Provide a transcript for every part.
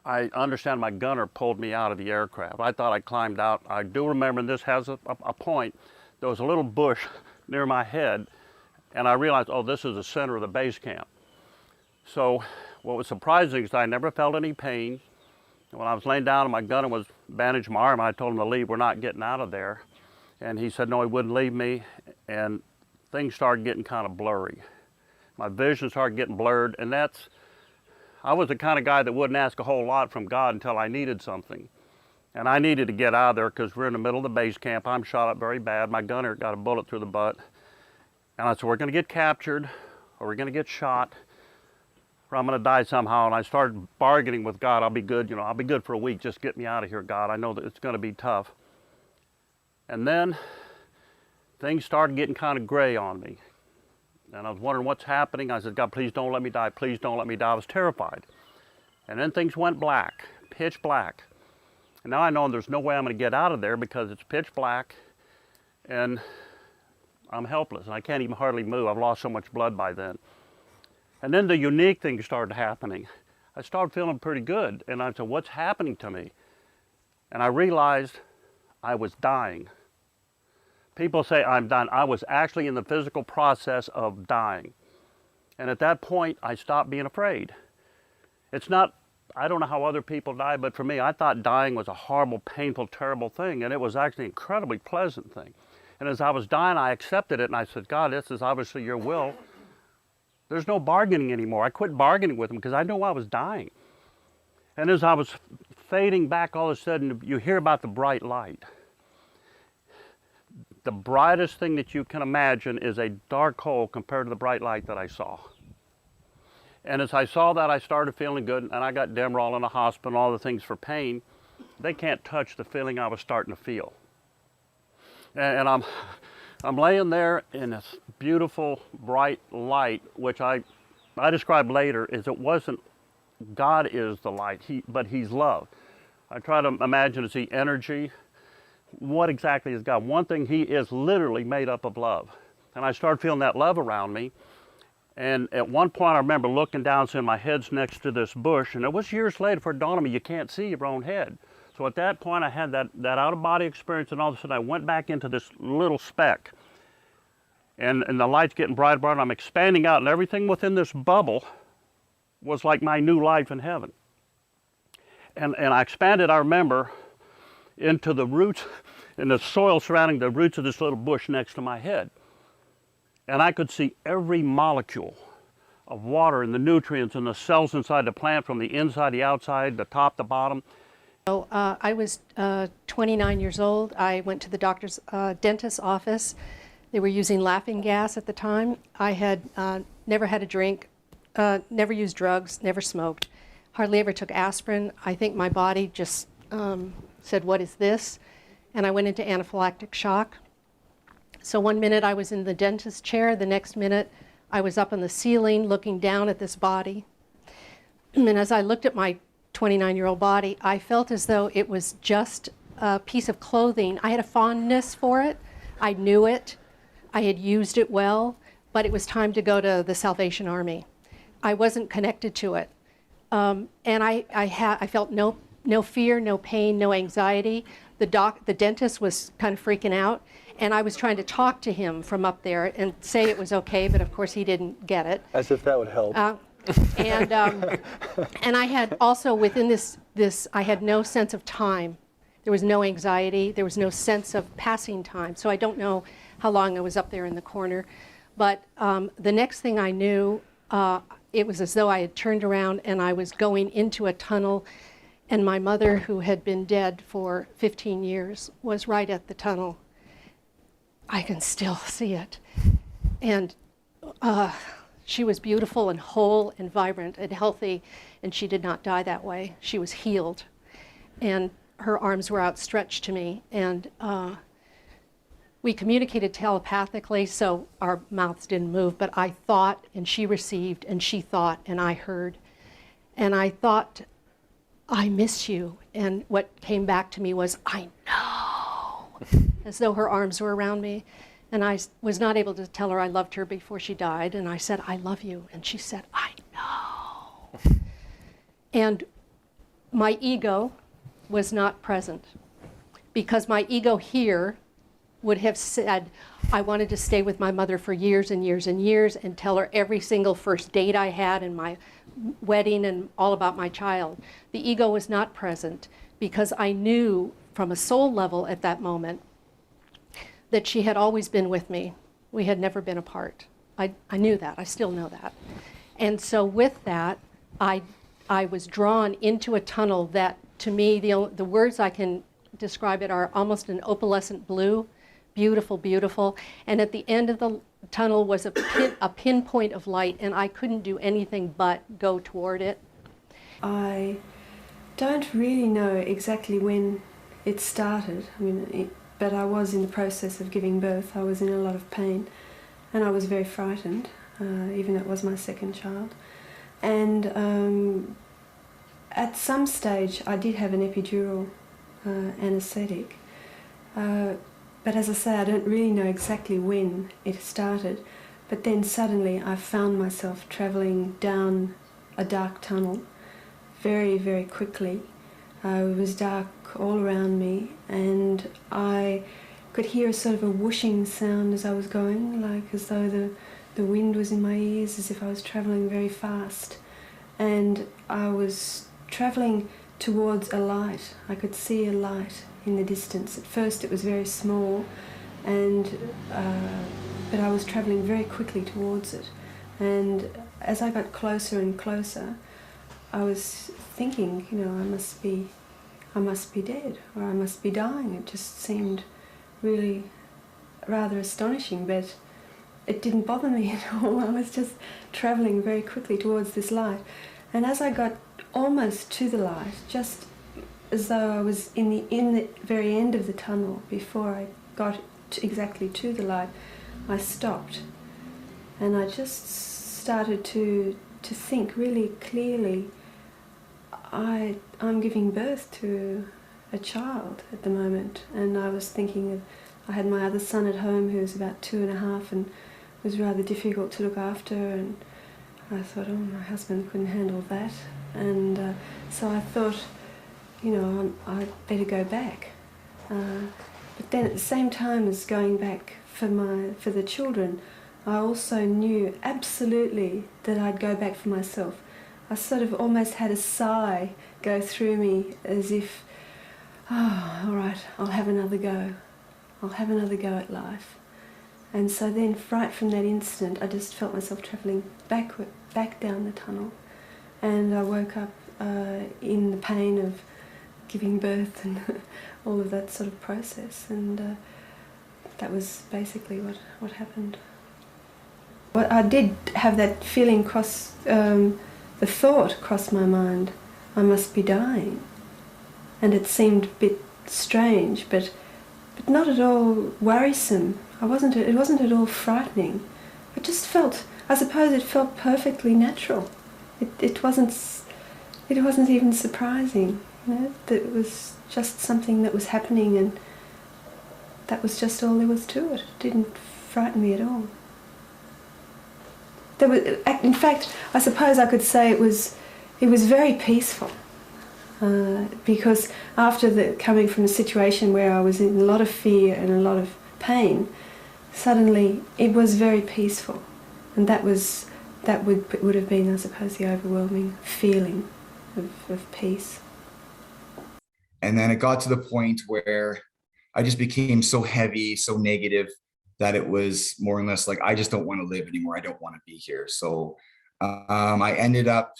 I understand my gunner pulled me out of the aircraft. I thought I climbed out. I do remember, and this has a point, there was a little bush near my head, and I realized, oh, this is the center of the base camp. So what was surprising is I never felt any pain. When I was laying down and my gunner was bandaging my arm, I told him to leave. We're not getting out of there. And he said, no, he wouldn't leave me. And things started getting kind of blurry. My vision started getting blurred. And I was the kind of guy that wouldn't ask a whole lot from God until I needed something. And I needed to get out of there because we're in the middle of the base camp. I'm shot up very bad. My gunner got a bullet through the butt. And I said, we're going to get captured or we're going to get shot, or I'm going to die somehow. And I started bargaining with God. I'll be good, I'll be good for a week. Just get me out of here, God. I know that it's going to be tough. And then things started getting kind of gray on me. And I was wondering what's happening. I said, God, please don't let me die. Please don't let me die. I was terrified. And then things went black, pitch black. And now I know there's no way I'm going to get out of there because it's pitch black and I'm helpless. And I can't even hardly move. I've lost so much blood by then. And then the unique things started happening. I started feeling pretty good. And I said, what's happening to me? And I realized I was dying. People say I'm dying. I was actually in the physical process of dying. And at that point, I stopped being afraid. It's not, I don't know how other people die, but for me, I thought dying was a horrible, painful, terrible thing. And it was actually an incredibly pleasant thing. And as I was dying, I accepted it. And I said, God, this is obviously your will. There's no bargaining anymore. I quit bargaining with him because I knew I was dying. And as I was fading back, all of a sudden, you hear about the bright light. The brightest thing that you can imagine is a dark hole compared to the bright light that I saw. And as I saw that, I started feeling good, and I got Demerol in the hospital and all the things for pain. They can't touch the feeling I was starting to feel. And I'm laying there in this beautiful, bright light, which I described later as it wasn't, God is the light, but he's love. I try to imagine, is he energy? What exactly is God? One thing, he is literally made up of love. And I started feeling that love around me. And at one point I remember looking down, seeing my head's next to this bush, and it was years later before it dawned on me, you can't see your own head. So at that point I had that out-of-body experience, and all of a sudden I went back into this little speck. And the light's getting brighter and brighter, and I'm expanding out, and everything within this bubble was like my new life in heaven. And I expanded, I remember, into the roots, in the soil surrounding the roots of this little bush next to my head. And I could see every molecule of water and the nutrients and the cells inside the plant, from the inside, the outside, the top, the bottom. So I was 29 years old. I went to the doctor's dentist's office. They were using laughing gas at the time. I had never had a drink, never used drugs, never smoked, hardly ever took aspirin. I think my body just said, what is this? And I went into anaphylactic shock. So one minute I was in the dentist's chair, the next minute I was up on the ceiling looking down at this body. And as I looked at my 29-year-old body, I felt as though it was just a piece of clothing. I had a fondness for it. I knew it. I had used it well, but it was time to go to the Salvation Army. I wasn't connected to it. And I felt no fear, no pain, no anxiety. The dentist was kind of freaking out, and I was trying to talk to him from up there and say it was okay, but of course he didn't get it. As if that would help. And I had also within this, I had no sense of time. There was no anxiety. There was no sense of passing time. So I don't know how long I was up there in the corner. But the next thing I knew, it was as though I had turned around and I was going into a tunnel, and my mother, who had been dead for 15 years, was right at the tunnel. I can still see it. And she was beautiful and whole and vibrant and healthy, and she did not die that way. She was healed. And her arms were outstretched to me, and we communicated telepathically, so our mouths didn't move, but I thought, and she received, and she thought, and I heard. And I thought, I miss you. And what came back to me was, I know, as though her arms were around me. And I was not able to tell her I loved her before she died, and I said, I love you. And she said, I know. And my ego was not present, because my ego here would have said, I wanted to stay with my mother for years and years and years and tell her every single first date I had and my wedding and all about my child. The ego was not present because I knew from a soul level at that moment that she had always been with me. We had never been apart. I knew that. I still know that. And so with that, I was drawn into a tunnel that, to me, the words I can describe it are almost an opalescent blue, beautiful, beautiful. And at the end of the tunnel was a pinpoint of light, and I couldn't do anything but go toward it. I don't really know exactly when it started. I mean, but I was in the process of giving birth. I was in a lot of pain, and I was very frightened, even though it was my second child. And at some stage, I did have an epidural anaesthetic. But as I say, I don't really know exactly when it started. But then suddenly I found myself travelling down a dark tunnel very, very quickly. It was dark all around me, and I could hear a sort of a whooshing sound as I was going, like as though the wind was in my ears, as if I was travelling very fast. And I was travelling towards a light. I could see a light in the distance. At first it was very small, and but I was travelling very quickly towards it. And as I got closer and closer, I was thinking, you know, I must be dead, or I must be dying. It just seemed really rather astonishing, but it didn't bother me at all. I was just travelling very quickly towards this light. And as I got almost to the light, just as though I was in the very end of the tunnel, before I got exactly to the light, I stopped. And I just started to think really clearly. I'm giving birth to a child at the moment, and I was thinking of, I had my other son at home who was about 2.5 and was rather difficult to look after, and I thought, oh, my husband couldn't handle that. And so I thought, you know, I'd better go back. But then at the same time as going back for the children, I also knew absolutely that I'd go back for myself. I sort of almost had a sigh go through me, as if, oh, all right, I'll have another go. I'll have another go at life. And so then, right from that instant, I just felt myself travelling back down the tunnel. And I woke up in the pain of giving birth and all of that sort of process. And that was basically what happened. Well, I did have that feeling the thought crossed my mind, I must be dying. And it seemed a bit strange, but not at all worrisome. It wasn't at all frightening. It just felt, I suppose it felt perfectly natural. It wasn't even surprising, you know, that it was just something that was happening, and that was just all there was to it. It didn't frighten me at all. In fact, I suppose I could say it was very peaceful, because after coming from a situation where I was in a lot of fear and a lot of pain, suddenly it was very peaceful, and that would have been, I suppose, the overwhelming feeling of peace. And then it got to the point where I just became so heavy, so negative, that it was more or less like, I just don't want to live anymore. I don't want to be here. So I ended up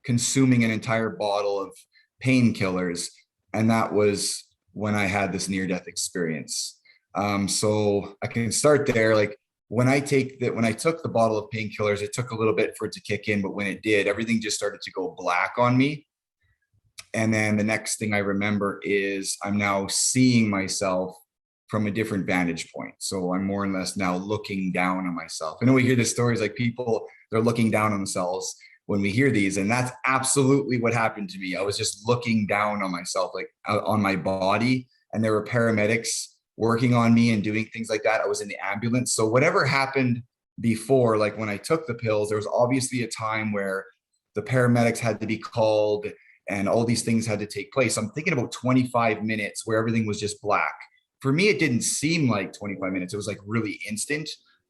consuming an entire bottle of painkillers. And that was when I had this near-death experience. So I can start there. Like when I took the bottle of painkillers, it took a little bit for it to kick in, but when it did, everything just started to go black on me. And then the next thing I remember is I'm now seeing myself from a different vantage point. So I'm more or less now looking down on myself. I know we hear the stories like people, they're looking down on themselves when we hear these. And that's absolutely what happened to me. I was just looking down on myself, like on my body. And there were paramedics working on me and doing things like that. I was in the ambulance. So whatever happened before, like when I took the pills, there was obviously a time where the paramedics had to be called and all these things had to take place. I'm thinking about 25 minutes where everything was just black. For me, it didn't seem like 25 minutes. It was like really instant,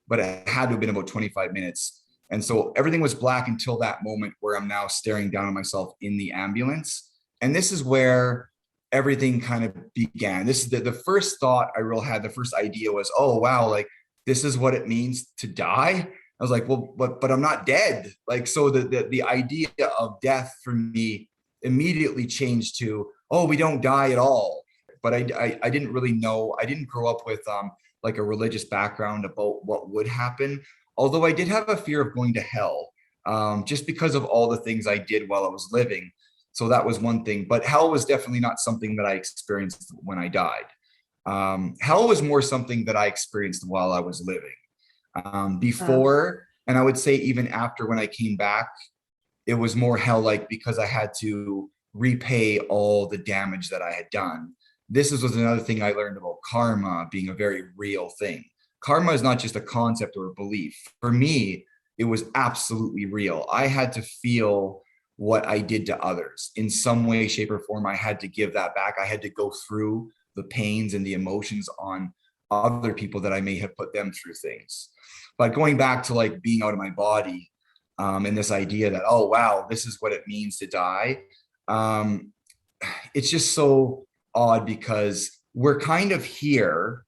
but it had to have been about 25 minutes. And so everything was black until that moment where I'm now staring down on myself in the ambulance. And this is where everything kind of began. This is the first thought I really had. The first idea was, oh, wow, like this is what it means to die. I was like, well, but I'm not dead. Like, so the idea of death for me immediately changed to, oh, we don't die at all. But I didn't really know. I didn't grow up with like a religious background about what would happen. Although I did have a fear of going to hell, just because of all the things I did while I was living. So that was one thing. But hell was definitely not something that I experienced when I died. Hell was more something that I experienced while I was living. Before, and I would say even after when I came back, it was more hell-like because I had to repay all the damage that I had done. This was another thing I learned about karma being a very real thing. Karma is not just a concept or a belief. For me, it was absolutely real. I had to feel what I did to others in some way, shape, or form. I had to give that back. I had to go through the pains and the emotions on other people that I may have put them through things. But going back to like being out of my body, and this idea that, oh, wow, this is what it means to die. It's just so odd because we're kind of here.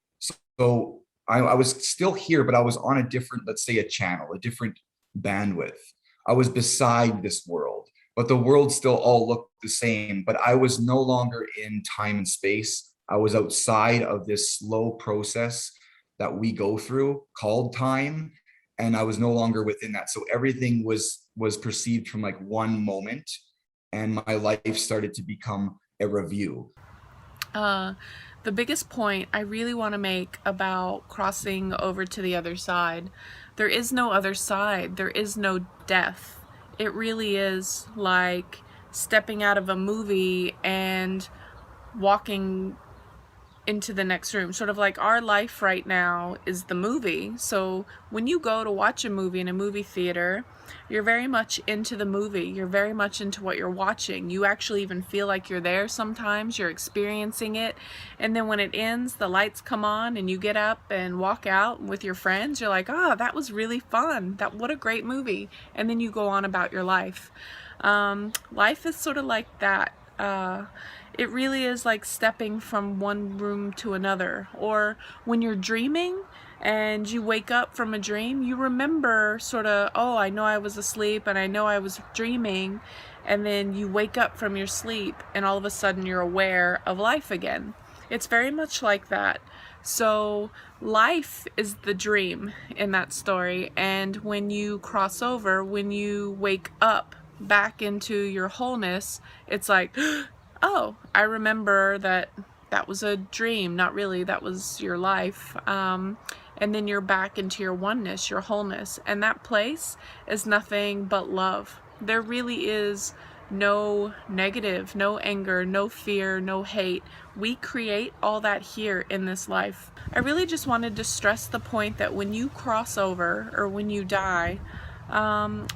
So I was still here, but I was on a different, let's say a channel, a different bandwidth. I was beside this world, but the world still all looked the same, but I was no longer in time and space. I was outside of this slow process that we go through called time. And I was no longer within that. So everything was perceived from like one moment, and my life started to become a review. The biggest point I really want to make about crossing over to the other side, there is no other side. There is no death. It really is like stepping out of a movie and walking into the next room. Sort of like our life right now is the movie. So when you go to watch a movie in a movie theater, you're very much into the movie. You're very much into what you're watching. You actually even feel like you're there sometimes. You're experiencing it. And then when it ends, the lights come on and you get up and walk out with your friends. You're like, oh, that was really fun. What a great movie. And then you go on about your life. Life is sort of like that. It really is like stepping from one room to another. Or when you're dreaming and you wake up from a dream, you remember sort of, oh, I know I was asleep and I know I was dreaming. And then you wake up from your sleep and all of a sudden you're aware of life again. It's very much like that. So life is the dream in that story. And when you cross over, when you wake up back into your wholeness, it's like, oh, I remember that was a dream. Not really, that was your life. And then you're back into your oneness, your wholeness. And that place is nothing but love. There really is no negative, no anger, no fear, no hate. We create all that here in this life. I really just wanted to stress the point that when you cross over or when you die,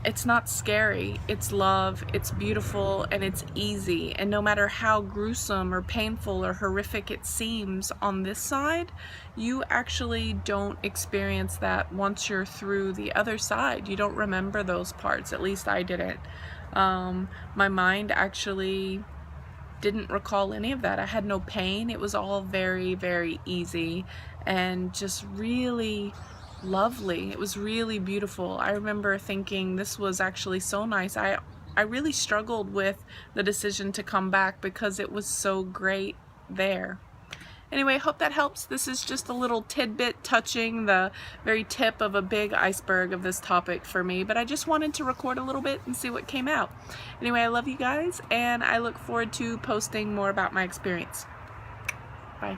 it's not scary, it's love, it's beautiful, and it's easy. And no matter how gruesome or painful or horrific it seems on this side, you actually don't experience that once you're through the other side. You don't remember those parts, at least I didn't. My mind actually didn't recall any of that. I had no pain. It was all very, very easy and just really lovely. It was really beautiful. I remember thinking this was actually so nice. I really struggled with the decision to come back because it was so great there. Anyway, I hope that helps. This is just a little tidbit touching the very tip of a big iceberg of this topic for me, but I just wanted to record a little bit and see what came out. Anyway, I love you guys, and I look forward to posting more about my experience. Bye.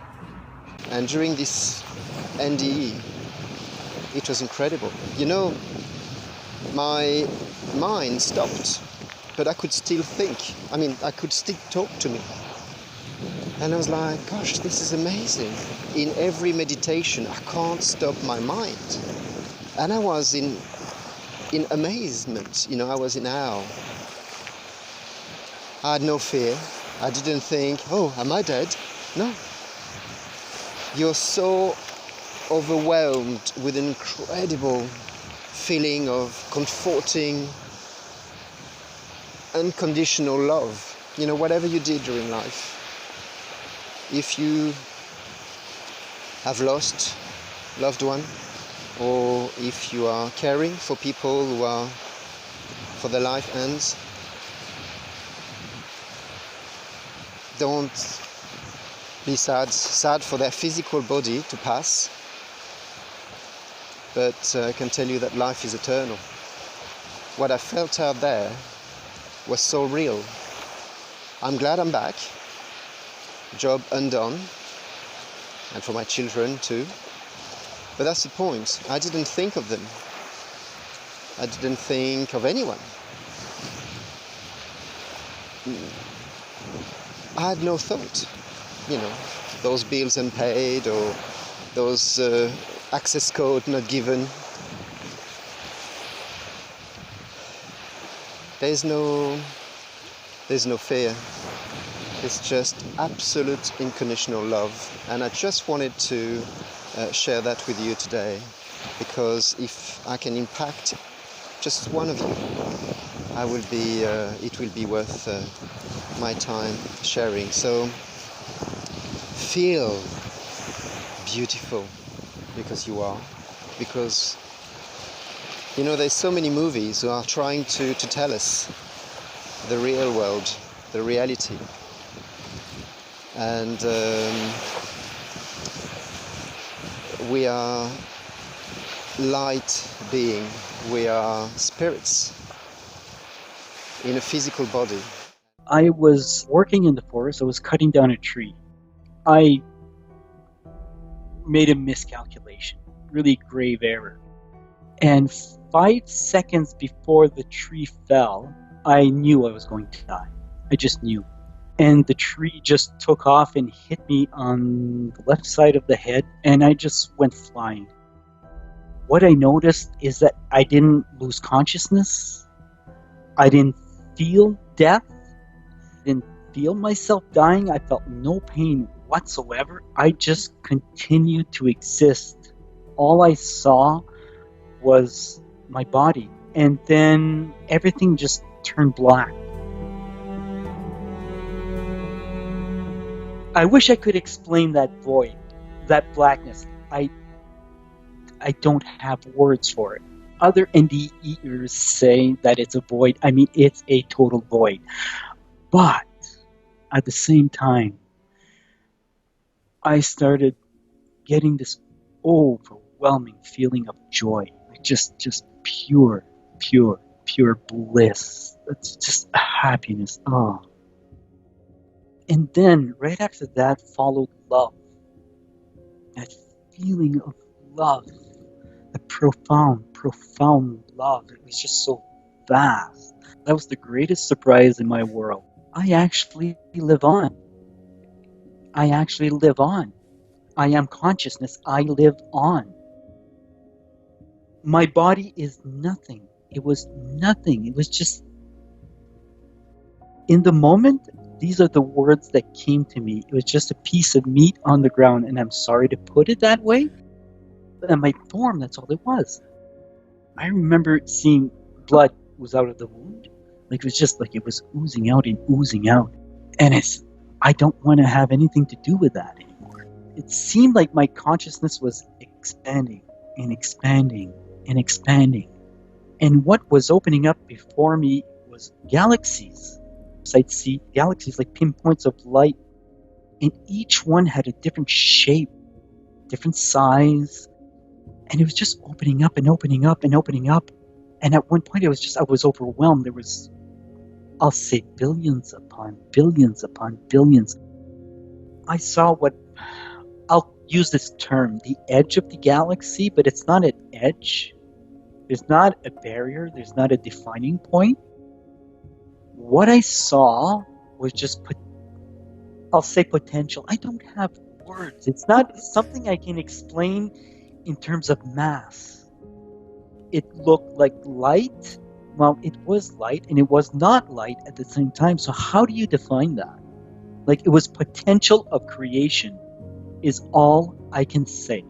And during this NDE, it was incredible. You know, my mind stopped, but I could still think. I mean, I could still talk to me. And I was like, gosh, this is amazing. In every meditation, I can't stop my mind. And I was in amazement, you know, I was in awe. I had no fear. I didn't think, oh, am I dead? No. You're so overwhelmed with an incredible feeling of comforting, unconditional love. You know, whatever you did during life, if you have lost a loved one, or if you are caring for people who are, for their life ends, don't be sad for their physical body to pass, but I can tell you that life is eternal. What I felt out there was so real. I'm glad I'm back, job undone, and for my children too. But that's the point. I didn't think of them. I didn't think of anyone. I had no thought, you know, those bills unpaid or those access code not given. There's no fear. It's just absolute unconditional love. And I just wanted to share that with you today, because if I can impact just one of you, it will be worth my time sharing. So feel beautiful, because you are. Because, you know, there's so many movies who are trying to tell us the real world, the reality. And we are light being, we are spirits in a physical body. I was working in the forest. I was cutting down a tree. I made a miscalculation, really grave error. And 5 seconds before the tree fell, I knew I was going to die. I just knew. And the tree just took off and hit me on the left side of the head, and I just went flying. What I noticed is that I didn't lose consciousness. I didn't feel death. I didn't feel myself dying. I felt no pain whatsoever. I just continued to exist. All I saw was my body. And then everything just turned black. I wish I could explain that void, that blackness. I don't have words for it. Other NDEers say that it's a void. I mean, it's a total void. But at the same time, I started getting this overwhelming feeling of joy. Just pure bliss. It's just happiness. Oh. And then, right after that, followed love. That feeling of love. The profound love. It was just so vast. That was the greatest surprise in my world. I actually live on. I am consciousness. I live on. My body is nothing. It was nothing. It was just... In the moment, these are the words that came to me. It was just a piece of meat on the ground, and I'm sorry to put it that way. And my form, that's all it was. I remember seeing blood was out of the wound. Like, it was just like it was oozing out and oozing out. And I don't want to have anything to do with that anymore. It seemed like my consciousness was expanding and expanding and expanding. And what was opening up before me was galaxies. I'd see galaxies like pinpoints of light, and each one had a different shape, different size, and it was just opening up and opening up and opening up. And at one point I was overwhelmed. There was, I'll say, billions upon billions upon billions. I saw what, I'll use this term, the edge of the galaxy, but it's not an edge. There's not a barrier. There's not a defining point. What I saw was just, I'll say, potential. I don't have words. It's not something I can explain in terms of mass. It looked like light well, it was light and it was not light at the same time. So how do you define that? Like, it was potential of creation is all I can say.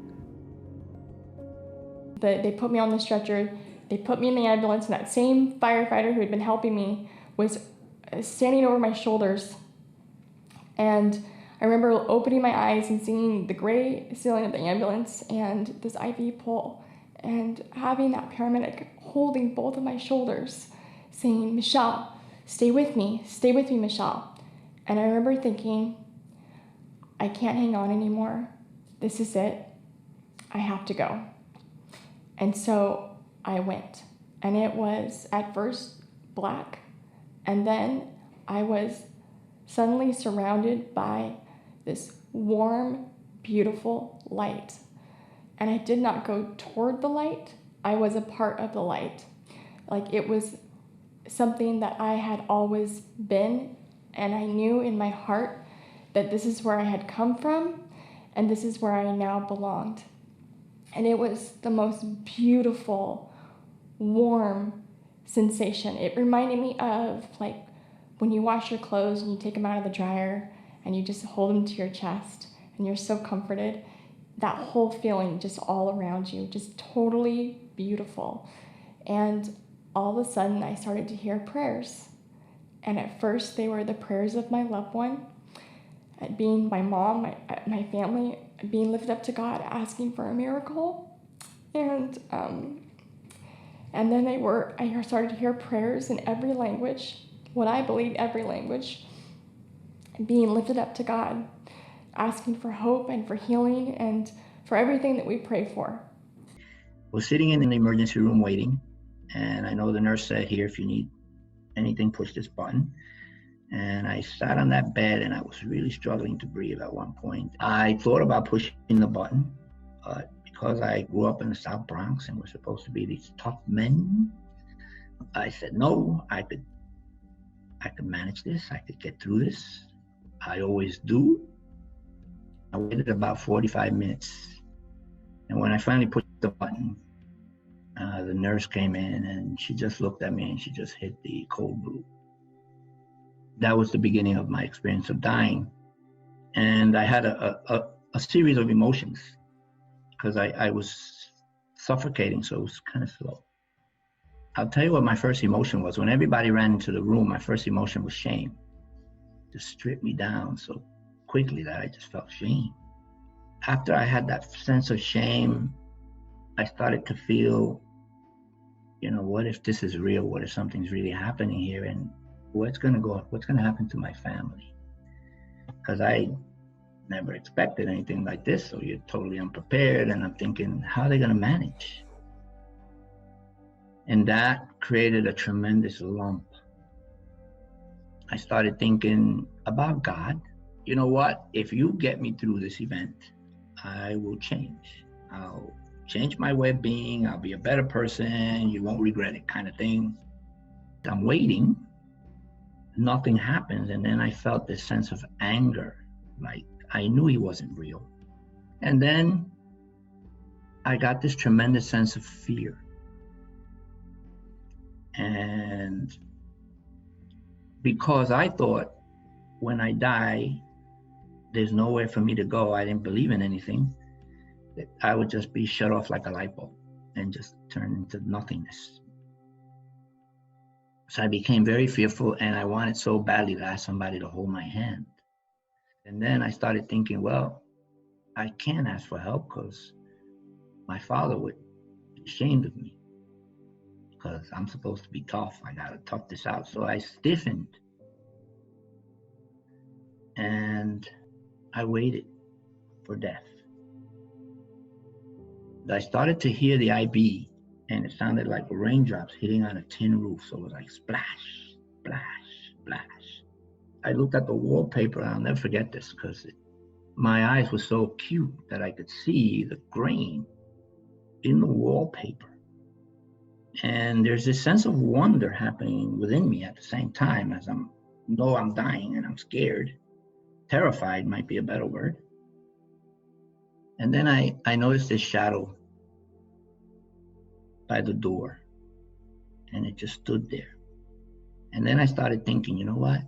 They put me on the stretcher, they put me in the ambulance, and that same firefighter who had been helping me was standing over my shoulders. And I remember opening my eyes and seeing the gray ceiling of the ambulance and this IV pole, and having that paramedic holding both of my shoulders, saying, "Michelle, stay with me, Michelle." And I remember thinking, I can't hang on anymore. This is it. I have to go. And so I went. And it was at first black, and then I was suddenly surrounded by this warm, beautiful light. And I did not go toward the light. I was a part of the light. Like, it was something that I had always been, and I knew in my heart that this is where I had come from, and this is where I now belonged. And it was the most beautiful, warm sensation. It reminded me of, like, when you wash your clothes and you take them out of the dryer and you just hold them to your chest and you're so comforted. That whole feeling just all around you, just totally beautiful. And all of a sudden I started to hear prayers. And at first they were the prayers of my loved one, being my mom, my family, being lifted up to God, asking for a miracle. And then I started to hear prayers in every language, what I believe every language, being lifted up to God, asking for hope and for healing and for everything that we pray for. Was sitting in the emergency room waiting, and I know the nurse said, "Here, if you need anything, push this button." And I sat on that bed and I was really struggling to breathe at one point. I thought about pushing the button, but because I grew up in the South Bronx and we're supposed to be these tough men, I said, no, I could manage this. I could get through this. I always do. I waited about 45 minutes. And when I finally pushed the button, the nurse came in and she just looked at me and she just hit the cold blue. That was the beginning of my experience of dying. And I had a series of emotions because I was suffocating, so it was kind of slow. I'll tell you what my first emotion was. When everybody ran into the room, my first emotion was shame. Just stripped me down so quickly that I just felt shame. After I had that sense of shame, I started to feel, what if this is real? What if something's really happening here? And what's going to happen to my family? Because I never expected anything like this, so you're totally unprepared, and I'm thinking, how are they going to manage? And that created a tremendous lump. I started thinking about God. You know what? If you get me through this event, I will change. I'll change my way of being. I'll be a better person. You won't regret it, kind of thing. I'm waiting. Nothing happens. And then I felt this sense of anger. Like I knew he wasn't real. And then I got this tremendous sense of fear. And because I thought when I die, there's nowhere for me to go, I didn't believe in anything, that I would just be shut off like a light bulb and just turn into nothingness. So I became very fearful, and I wanted so badly to ask somebody to hold my hand. And then I started thinking, well, I can't ask for help because my father would be ashamed of me because I'm supposed to be tough. I gotta tough this out. So I stiffened and I waited for death. I started to hear the IB, and it sounded like raindrops hitting on a tin roof. So it was like splash, splash, splash. I looked at the wallpaper, and I'll never forget this because my eyes were so acute that I could see the grain in the wallpaper. And there's this sense of wonder happening within me at the same time as I'm dying and I'm scared. Terrified might be a better word. And then I noticed this shadow by the door. and it just stood there. And then I started thinking, you know what?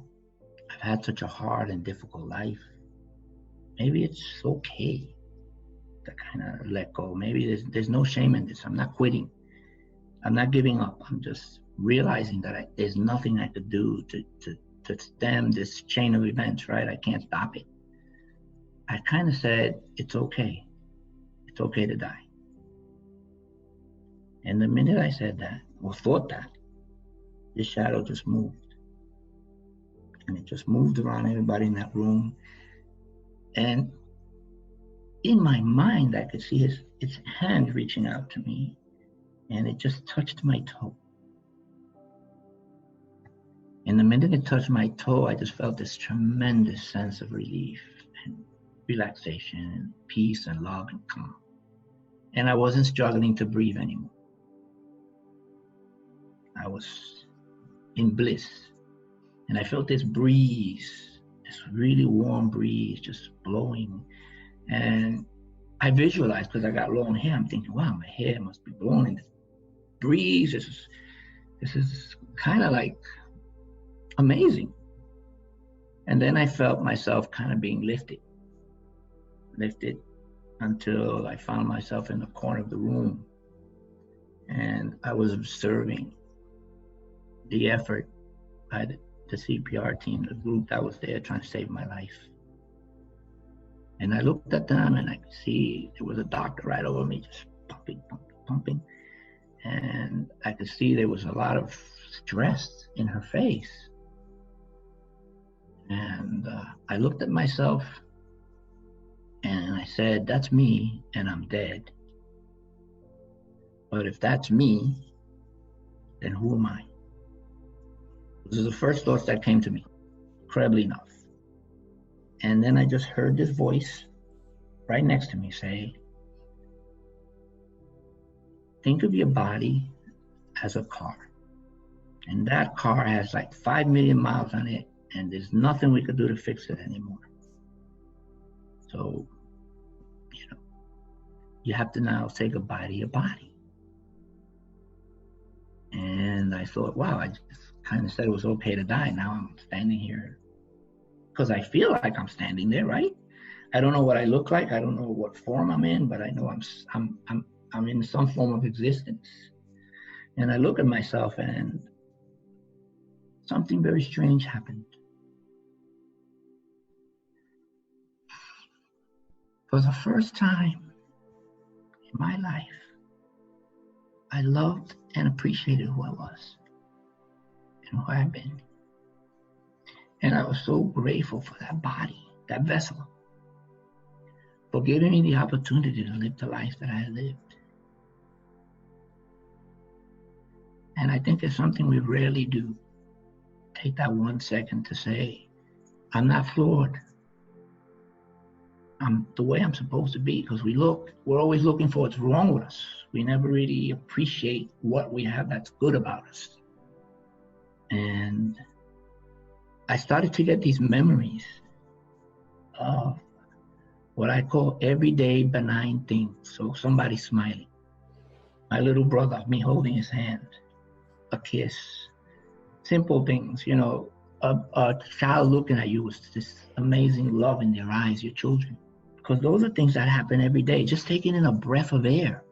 I've had such a hard and difficult life. Maybe it's okay to kind of let go. Maybe there's no shame in this. I'm not quitting. I'm not giving up. I'm just realizing that there's nothing I could do to stem this chain of events, right? I can't stop it. I kind of said, it's okay. It's okay to die. And the minute I said that, or thought that, this shadow just moved. And it just moved around everybody in that room. And in my mind, I could see its hand reaching out to me, and it just touched my toe. And the minute it touched my toe, I just felt this tremendous sense of relief and relaxation and peace and love and calm. And I wasn't struggling to breathe anymore. I was in bliss. And I felt this breeze, this really warm breeze just blowing. And I visualized, because I got long hair, I'm thinking, wow, my hair must be blowing in this breeze. This is kind of like amazing. And then I felt myself kind of being lifted until I found myself in the corner of the room. And I was observing the effort by the CPR team, the group that was there trying to save my life. And I looked at them and I could see there was a doctor right over me, just pumping. And I could see there was a lot of stress in her face. And I looked at myself and I said, that's me and I'm dead. But if that's me, then who am I? Those are the first thoughts that came to me, incredibly enough. And then I just heard this voice right next to me say, think of your body as a car. And that car has like 5 million miles on it, and there's nothing we could do to fix it anymore. So, you have to now say goodbye to your body. And I thought, wow, I just kind of said it was okay to die. Now I'm standing here because I feel like I'm standing there, right? I don't know what I look like. I don't know what form I'm in, but I know I'm in some form of existence. And I look at myself and something very strange happened. For the first time in my life, I loved and appreciated who I was and who I've been. And I was so grateful for that body, that vessel, for giving me the opportunity to live the life that I lived. And I think it's something we rarely do. Take that 1 second to say, I'm not flawed. I'm the way I'm supposed to be, because we're always looking for what's wrong with us. We never really appreciate what we have that's good about us. And I started to get these memories of what I call everyday benign things. So somebody smiling, my little brother, me holding his hand, a kiss, simple things, a child looking at you with this amazing love in their eyes, your children. Because those are things that happen every day. Just taking in a breath of air.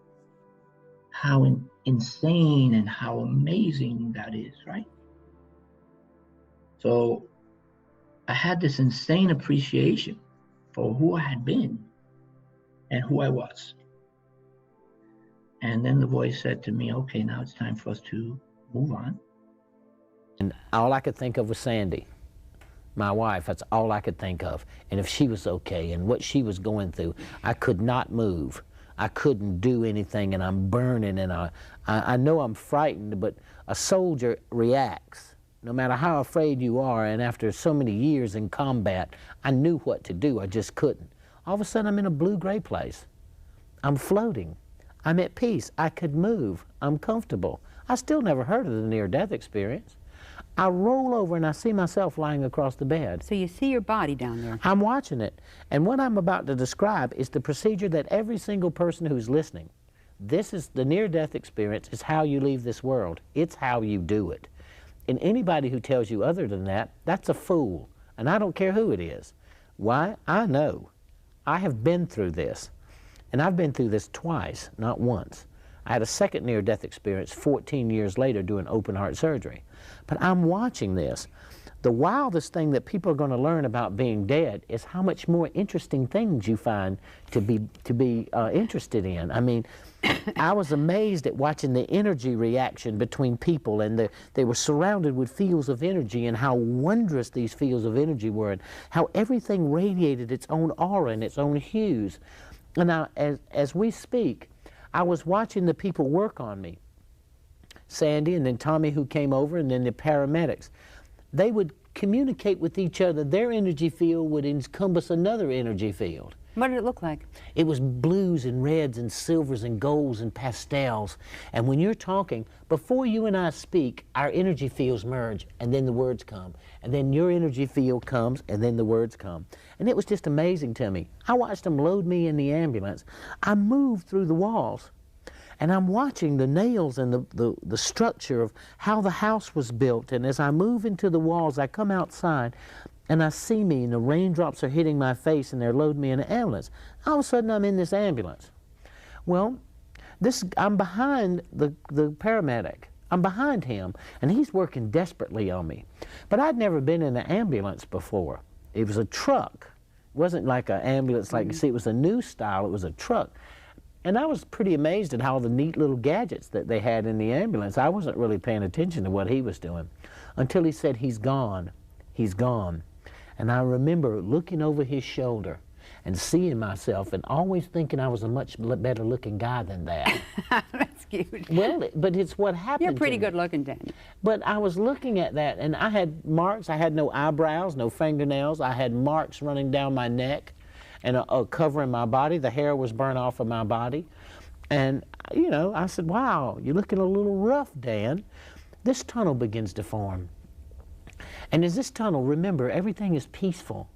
How insane and how amazing that is, right? So I had this insane appreciation for who I had been and who I was. And then the voice said to me, okay, now it's time for us to move on. And all I could think of was Sandy, my wife. That's all I could think of. And if she was okay and what she was going through, I could not move. I couldn't do anything, and I'm burning, and I know I'm frightened, but a soldier reacts. No matter how afraid you are, and after so many years in combat, I knew what to do, I just couldn't. All of a sudden, I'm in a blue-gray place. I'm floating. I'm at peace. I could move. I'm comfortable. I still never heard of the near-death experience. I roll over and I see myself lying across the bed. So you see your body down there. I'm watching it. And what I'm about to describe is the procedure that every single person who's listening, This is the near-death experience is how you leave this world. It's how you do it. And anybody who tells you other than that, that's a fool. And I don't care who it is. Why? I know. I have been through this. And I've been through this twice, not once. I had a second near-death experience 14 years later doing open heart surgery. But I'm watching this. The wildest thing that people are going to learn about being dead is how much more interesting things you find to be interested in. I mean, I was amazed at watching the energy reaction between people, and they were surrounded with fields of energy, and how wondrous these fields of energy were, and how everything radiated its own aura and its own hues. And now, as we speak, I was watching the people work on me. Sandy and then Tommy, who came over, and then the paramedics. They would communicate with each other. Their energy field would encompass another energy field. What did it look like? It was blues and reds and silvers and golds and pastels. And when you're talking, before you and I speak, our energy fields merge, and then the words come. And then your energy field comes, and then the words come. And it was just amazing to me. I watched them load me in the ambulance. I moved through the walls. And I'm watching the nails and the structure of how the house was built. And as I move into the walls, I come outside and I see me, and the raindrops are hitting my face, and they're loading me in an ambulance. All of a sudden, I'm in this ambulance. Well, I'm behind the paramedic. I'm behind him, and he's working desperately on me. But I'd never been in an ambulance before. It was a truck. It wasn't like an ambulance like you see. It was a new style. It was a truck. And I was pretty amazed at all the neat little gadgets that they had in the ambulance. I wasn't really paying attention to what he was doing until he said, "He's gone. He's gone." And I remember looking over his shoulder and seeing myself and always thinking I was a much better looking guy than that. That's cute. Well, but it's what happened. You're pretty to me. good looking, Danny. But I was looking at that, and I had marks. I had no eyebrows, no fingernails. I had marks running down my neck and covering my body. The hair was burnt off of my body. And, you know, I said, "Wow, you're looking a little rough, Dan." This tunnel begins to form. And as this tunnel, remember, everything is peaceful.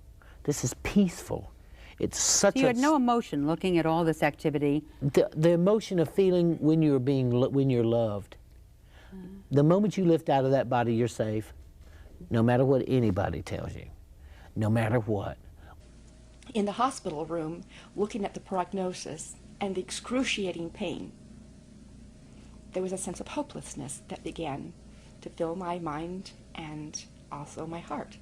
This is peaceful. It's such So you had no emotion looking at all this activity? The emotion of feeling when you're loved. The moment you lift out of that body, you're safe. No matter what anybody tells you. No matter what. In the hospital room, looking at the prognosis and the excruciating pain, there was a sense of hopelessness that began to fill my mind and also my heart.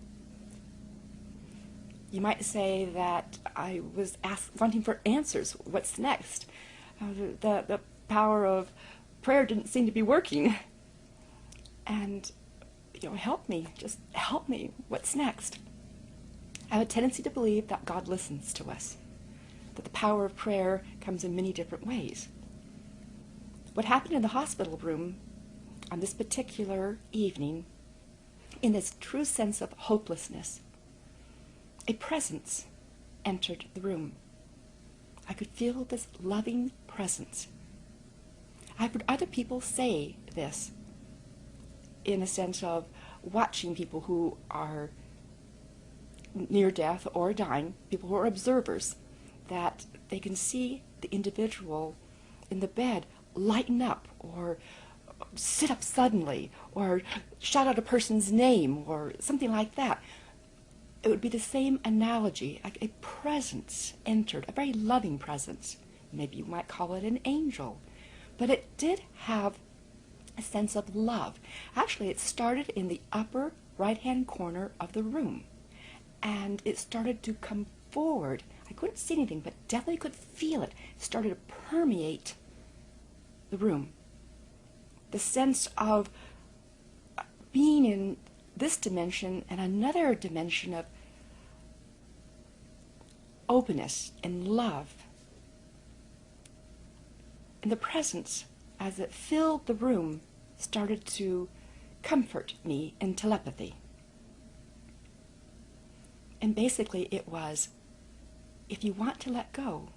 You might say that I was wanting for answers. What's next? The power of prayer didn't seem to be working. And, you know, help me, just help me. What's next? I have a tendency to believe that God listens to us, that the power of prayer comes in many different ways. What happened in the hospital room on this particular evening, in this true sense of hopelessness, a presence entered the room. I could feel this loving presence. I've heard other people say this in a sense of watching people who are near death or dying, people who are observers, that they can see the individual in the bed lighten up or sit up suddenly or shout out a person's name or something like that. It would be the same analogy. A presence entered, a very loving presence. Maybe you might call it an angel. But it did have a sense of love. Actually, it started in the upper right-hand corner of the room. And it started to come forward. I couldn't see anything, but definitely could feel it. It started to permeate the room. The sense of being in this dimension and another dimension of openness and love. And the presence, as it filled the room, started to comfort me in telepathy. And basically it was, if you want to let go,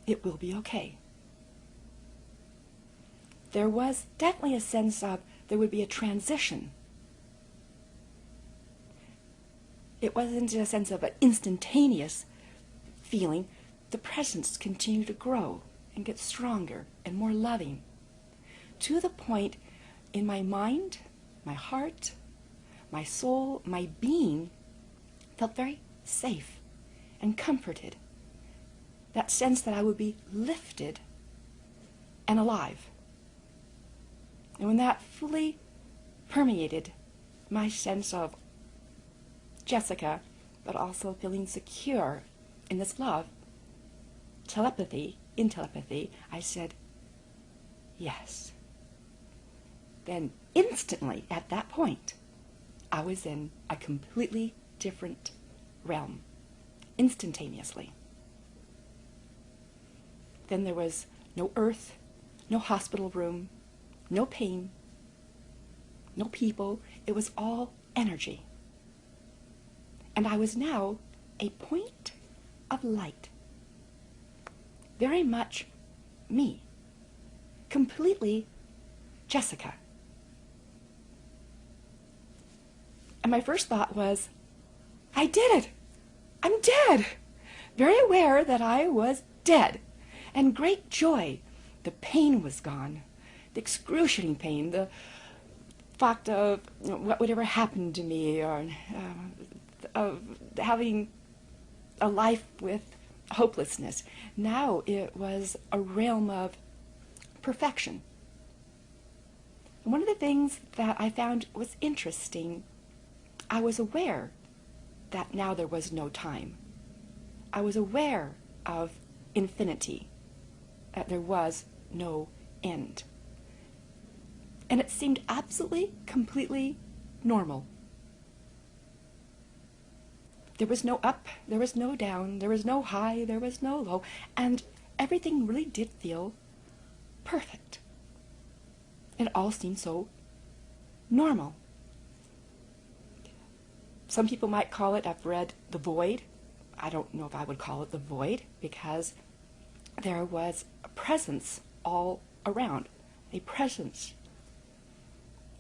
it will be okay. There was definitely a sense of there would be a transition. It wasn't a sense of an instantaneous feeling. The presence continued to grow. and get stronger and more loving, to the point in my mind, my heart, my soul, my being felt very safe and comforted. That sense that I would be lifted and alive. And when that fully permeated my sense of Jessica, but also feeling secure in this love, in telepathy, I said, yes. Then instantly, at that point, I was in a completely different realm, instantaneously. Then there was no earth, no hospital room, no pain, no people. It was all energy. And I was now a point of light. Very much me. Completely Jessica. And my first thought was, I did it! I'm dead! Very aware that I was dead. And great joy. The pain was gone. The excruciating pain, the fact of what would ever happen to me, or of having a life with hopelessness. Now it was a realm of perfection. And one of the things that I found was interesting, I was aware that now there was no time. I was aware of infinity, that there was no end. And it seemed absolutely, completely normal. There was no up, there was no down, there was no high, there was no low, and everything really did feel perfect. It all seemed so normal. Some people might call it, I've read, the void. I don't know if I would call it the void, because there was a presence all around, a presence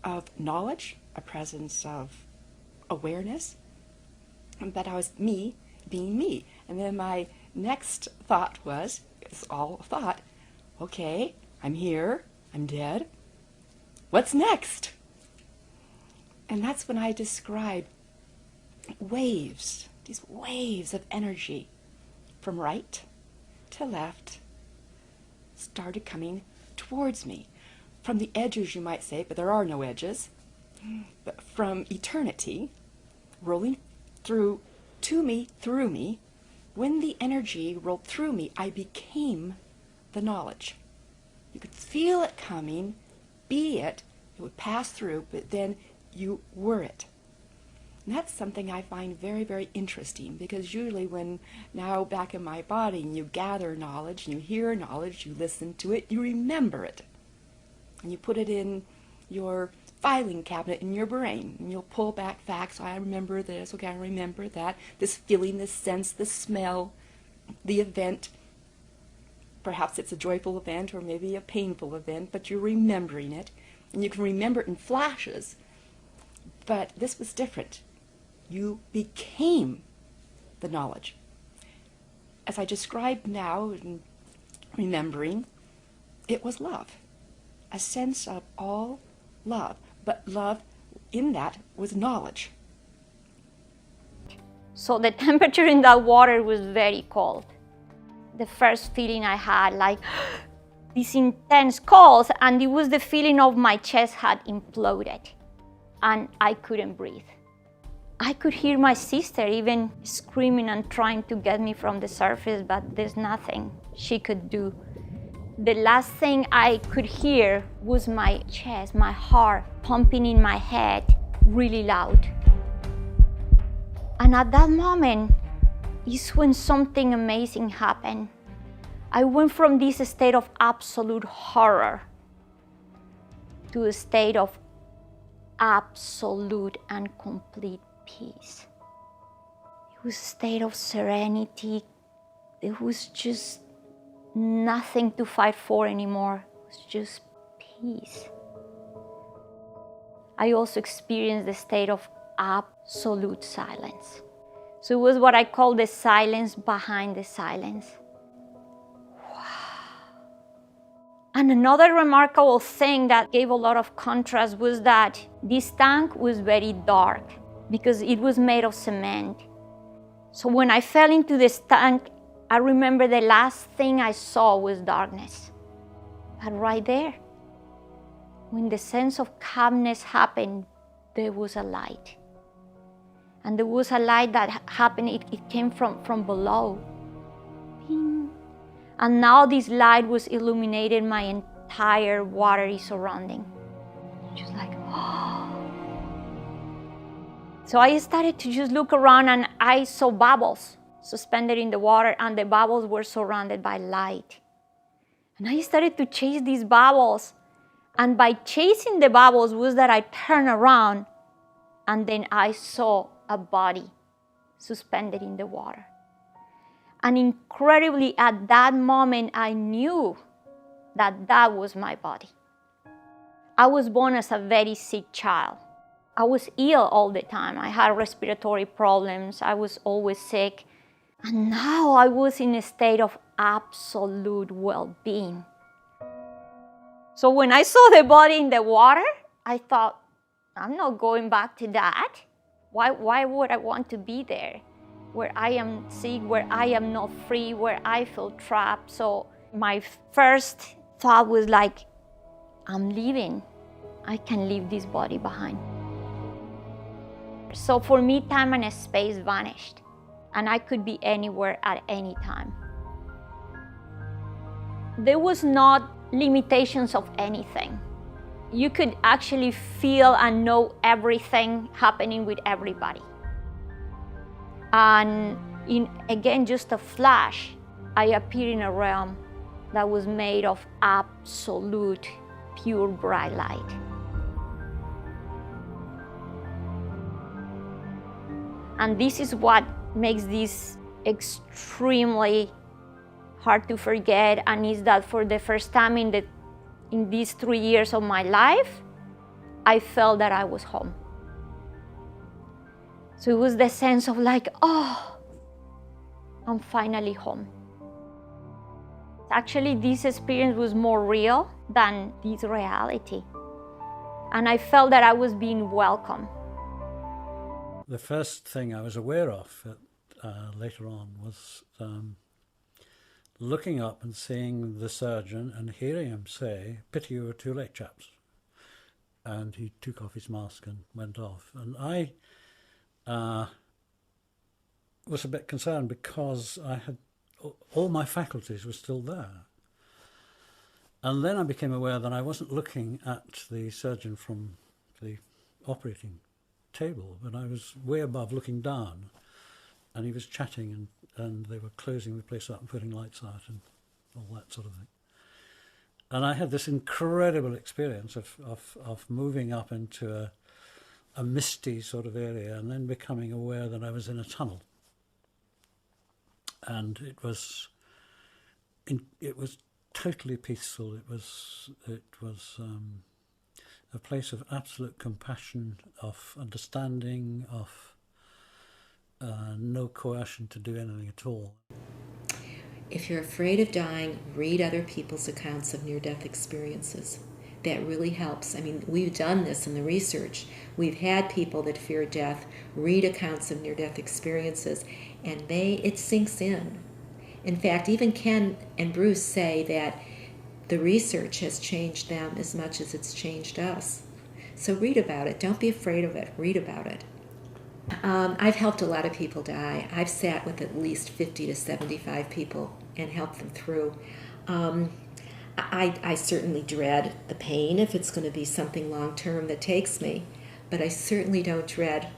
of knowledge, a presence of awareness, but I was me being me. And then my next thought was, it's all a thought, okay, I'm here, I'm dead, what's next? And that's when I described waves, these waves of energy from right to left started coming towards me. From the edges, you might say, but there are no edges, but from eternity, rolling through me. When the energy rolled through me, I became the knowledge. You could feel it coming, be it, it would pass through, but then you were it. And that's something I find very, very interesting, because usually when now back in my body and you gather knowledge, and you hear knowledge, you listen to it, you remember it. And you put it in your filing cabinet in your brain, and you'll pull back facts. I remember this, okay, I remember that, this feeling, this sense, this smell, the event. Perhaps it's a joyful event or maybe a painful event, but you're remembering it, and you can remember it in flashes. But this was different. You became the knowledge. As I described now in remembering, it was love. A sense of all love, but love in that was knowledge. So the temperature in that water was very cold. The first feeling I had, like these intense cold, and it was the feeling of my chest had imploded and I couldn't breathe. I could hear my sister even screaming and trying to get me from the surface, but there's nothing she could do. The last thing I could hear was my chest, my heart pumping in my head really loud. And at that moment is when something amazing happened. I went from this state of absolute horror to a state of absolute and complete peace. It was a state of serenity. There was just nothing to fight for anymore. It was just peace. I also experienced the state of absolute silence. So it was what I call the silence behind the silence. Wow. And another remarkable thing that gave a lot of contrast was that this tank was very dark because it was made of cement. So when I fell into this tank, I remember the last thing I saw was darkness. But right there, when the sense of calmness happened, there was a light. And there was a light that happened, it came from below. Ping. And now this light was illuminating my entire watery surrounding. Just like, oh. So I started to just look around and I saw bubbles suspended in the water, and the bubbles were surrounded by light. And I started to chase these bubbles. And by chasing the bubbles was that I turned around and then I saw a body suspended in the water. And incredibly, at that moment, I knew that that was my body. I was born as a very sick child. I was ill all the time. I had respiratory problems. I was always sick. And now I was in a state of absolute well-being. So when I saw the body in the water, I thought, I'm not going back to that. Why would I want to be there? Where I am sick, where I am not free, where I feel trapped. So my first thought was like, I'm leaving. I can leave this body behind. So for me, time and space vanished, and I could be anywhere at any time. There was not limitations of anything. You could actually feel and know everything happening with everybody. And in, again, just a flash, I appeared in a realm that was made of absolute, pure, bright light. And this is what makes this extremely hard to forget, and is that for the first time in these 3 years of my life, I felt that I was home. So it was the sense of like, oh, I'm finally home. Actually, this experience was more real than this reality. And I felt that I was being welcomed. The first thing I was aware of later on was looking up and seeing the surgeon and hearing him say, "Pity you were too late, chaps." And he took off his mask and went off. And I was a bit concerned because I had all my faculties were still there. And then I became aware that I wasn't looking at the surgeon from the operating table, but I was way above looking down, and he was chatting and they were closing the place up and putting lights out and all that sort of thing. And I had this incredible experience of moving up into a misty sort of area and then becoming aware that I was in a tunnel. And it was totally peaceful. It was a place of absolute compassion, of understanding, of no coercion to do anything at all. If you're afraid of dying, read other people's accounts of near-death experiences. That really helps. I mean, we've done this in the research. We've had people that fear death read accounts of near-death experiences, and it sinks in. In fact, even Ken and Bruce say that the research has changed them as much as it's changed us. So read about it. Don't be afraid of it. Read about it. I've helped a lot of people die. I've sat with at least 50 to 75 people and helped them through. I certainly dread the pain if it's going to be something long-term that takes me, but I certainly don't dread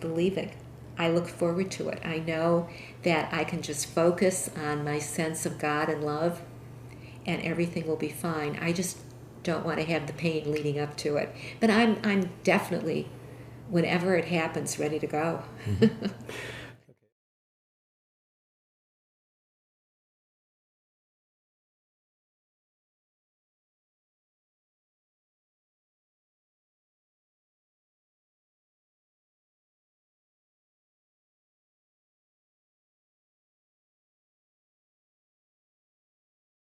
the leaving. I look forward to it. I know that I can just focus on my sense of God and love, and everything will be fine. I just don't want to have the pain leading up to it. But I'm definitely, whenever it happens, ready to go.